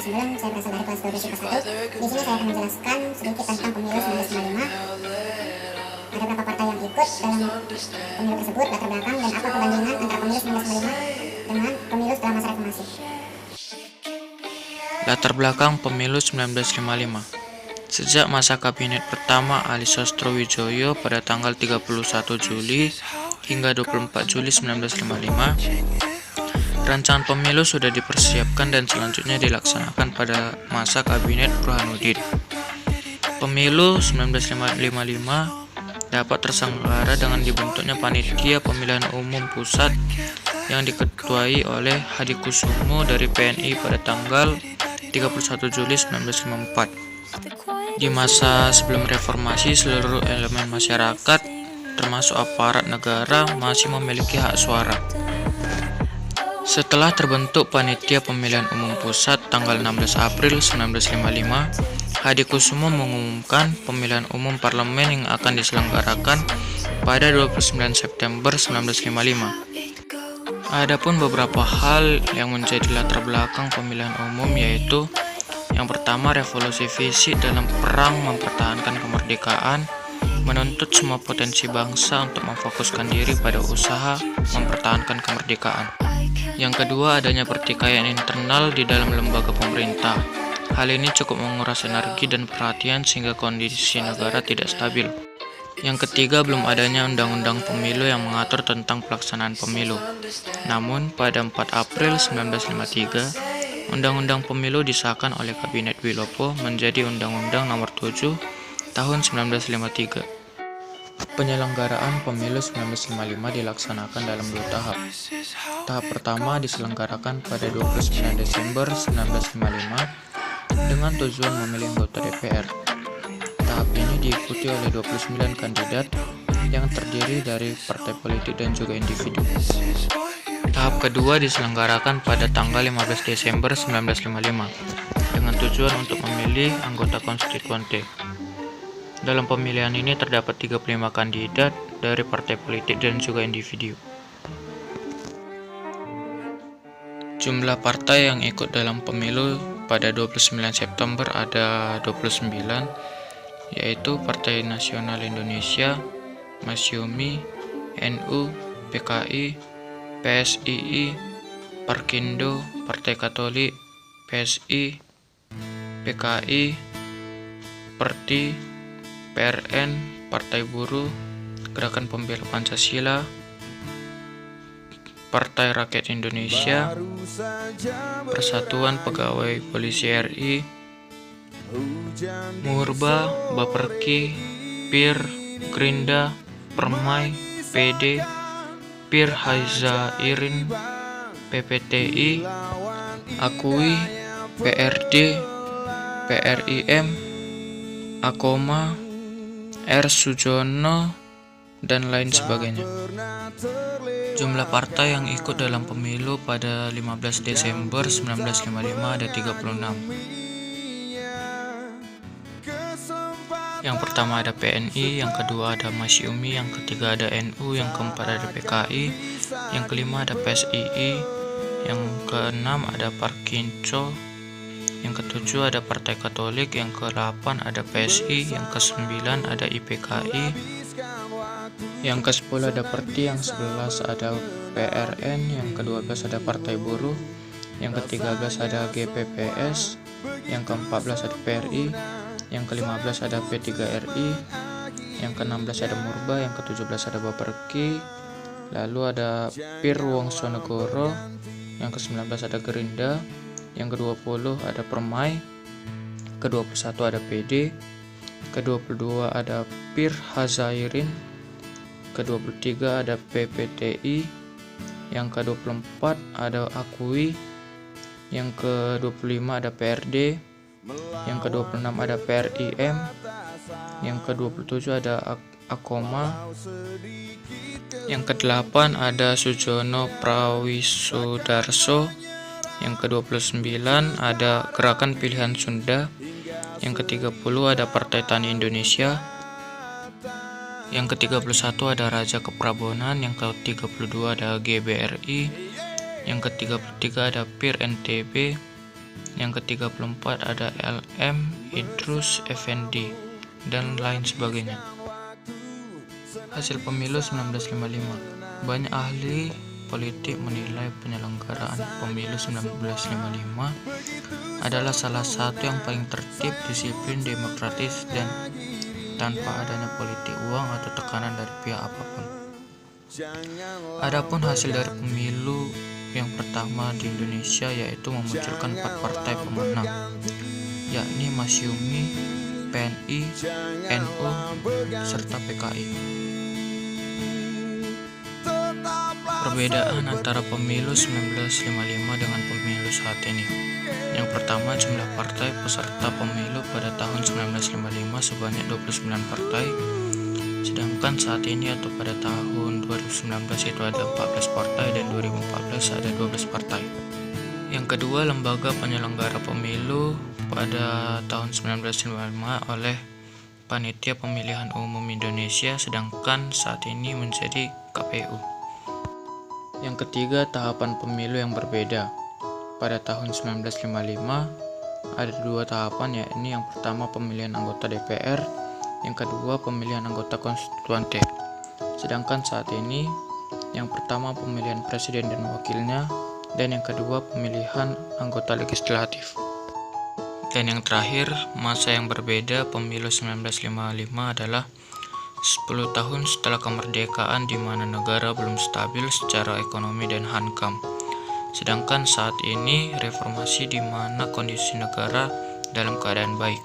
9, saya berasal dari kelas 12 IPA 1. Di sini saya akan menjelaskan sedikit tentang pemilu 1955. Ada berapa partai yang ikut dalam pemilu tersebut, latar belakang, dan apa perbandingan antara pemilu 1955 dengan pemilu setelah masa reformasi. Latar belakang pemilu 1955. Sejak masa kabinet pertama Ali Sostrowijoyo pada tanggal 31 Juli hingga 24 Juli 1955, rancangan pemilu sudah dipersiapkan dan selanjutnya dilaksanakan pada masa kabinet Burhanuddin. Pemilu 1955 dapat terselenggara dengan dibentuknya Panitia Pemilihan Umum Pusat yang diketuai oleh Hadikusumo dari PNI pada tanggal 31 Juli 1954. Di masa sebelum reformasi, seluruh elemen masyarakat, termasuk aparat negara, masih memiliki hak suara. Setelah terbentuk Panitia Pemilihan Umum Pusat tanggal 16 April 1955, Hadikusumo mengumumkan pemilihan umum parlemen yang akan diselenggarakan pada 29 September 1955. Adapun beberapa hal yang menjadi latar belakang pemilihan umum, yaitu yang pertama, revolusi fisik dalam perang mempertahankan kemerdekaan, menuntut semua potensi bangsa untuk memfokuskan diri pada usaha mempertahankan kemerdekaan. Yang kedua, adanya pertikaian internal di dalam lembaga pemerintah. Hal ini cukup menguras energi dan perhatian sehingga kondisi negara tidak stabil. Yang ketiga, belum adanya undang-undang pemilu yang mengatur tentang pelaksanaan pemilu. Namun, pada 4 April 1953, Undang-Undang Pemilu disahkan oleh Kabinet Wilopo menjadi Undang-Undang Nomor 7 Tahun 1953. Penyelenggaraan Pemilu 1955 dilaksanakan dalam 2 tahap. Tahap pertama diselenggarakan pada 29 Desember 1955 dengan tujuan memilih anggota DPR. Tahap ini diikuti oleh 29 kandidat yang terdiri dari partai politik dan juga individu. Tahap kedua diselenggarakan pada tanggal 15 Desember 1955 dengan tujuan untuk memilih anggota konstituante. Dalam pemilihan ini terdapat 35 kandidat dari partai politik dan juga individu. Jumlah partai yang ikut dalam pemilu pada 29 September ada 29, yaitu Partai Nasional Indonesia, Masyumi, NU, PKI, PSII, Parkindo, Partai Katolik, PSI, PKI, PERTI, PRN, Partai Buruh, Gerakan Pembela Pancasila, Partai Rakyat Indonesia, Persatuan Pegawai Polisi RI, Murba, Baperki, PIR, Gerinda, Permai, PD, PIR Hizairin, PPTI, Akui, PRD, PRIM, Akoma, R. Sujono, dan lain sebagainya. Jumlah partai yang ikut dalam pemilu pada 15 Desember 1955 ada 36. Yang pertama ada PNI, yang kedua ada Masyumi, yang ketiga ada NU, yang keempat ada PKI, yang kelima ada PSII, yang keenam ada Parkinco, yang ketujuh ada Partai Katolik, yang ke-8 ada PSI, yang ke-9 ada IPKI, yang ke-10 ada PERTI, yang 11 ada PRN, yang ke-12 ada Partai Buruh, yang ke-13 ada GPPS, yang ke-14 ada PRI, yang ke-15 ada P3RI, yang ke-16 ada Murba, yang ke-17 ada Baperki, lalu ada PIR Wongsonegoro, yang ke-19 ada Gerinda, yang ke-20 ada Permai, ke-21 ada PD, ke-22 ada PIR Hizairin, ke-23 ada PPTI, yang ke-24 ada Akui, yang ke-25 ada PRD, yang ke-26 ada PRIM, yang ke-27 ada Akoma, yang ke-8 ada Sujono Prawisodarso, yang ke-29 ada Gerakan Pilihan Sunda, yang ke-30 ada Partai Tani Indonesia, yang ke-31 ada Raja Keprabonan, yang ke-32 ada GBRI, yang ke-33 ada PIR NTB, Yang ke-34 ada LM Idrus Effendi dan lain sebagainya. Hasil pemilu 1955. Banyak ahli politik menilai penyelenggaraan pemilu 1955 adalah salah satu yang paling tertib, disiplin, demokratis, dan tanpa adanya politik uang atau tekanan dari pihak apapun. Adapun hasil dari pemilu yang pertama di Indonesia yaitu memunculkan 4 partai pemenang, yakni Masyumi, PNI, NU, serta PKI. Perbedaan antara pemilu 1955 dengan pemilu saat ini. Yang pertama, jumlah partai peserta pemilu pada tahun 1955 sebanyak 29 partai, sedangkan saat ini atau pada tahun 2019 itu ada 14 partai dan 2014 ada 12 partai. Yang kedua, lembaga penyelenggara pemilu pada tahun 1955 oleh Panitia Pemilihan Umum Indonesia, sedangkan saat ini menjadi KPU. Yang ketiga, tahapan pemilu yang berbeda. Pada tahun 1955 ada 2 tahapan, yakni yang pertama pemilihan anggota DPR, yang kedua pemilihan anggota konstituante. Sedangkan saat ini yang pertama pemilihan presiden dan wakilnya, dan yang kedua pemilihan anggota legislatif. Dan yang terakhir, masa yang berbeda pemilu 1955 adalah 10 tahun setelah kemerdekaan di mana negara belum stabil secara ekonomi dan hankam. Sedangkan saat ini reformasi di mana kondisi negara dalam keadaan baik.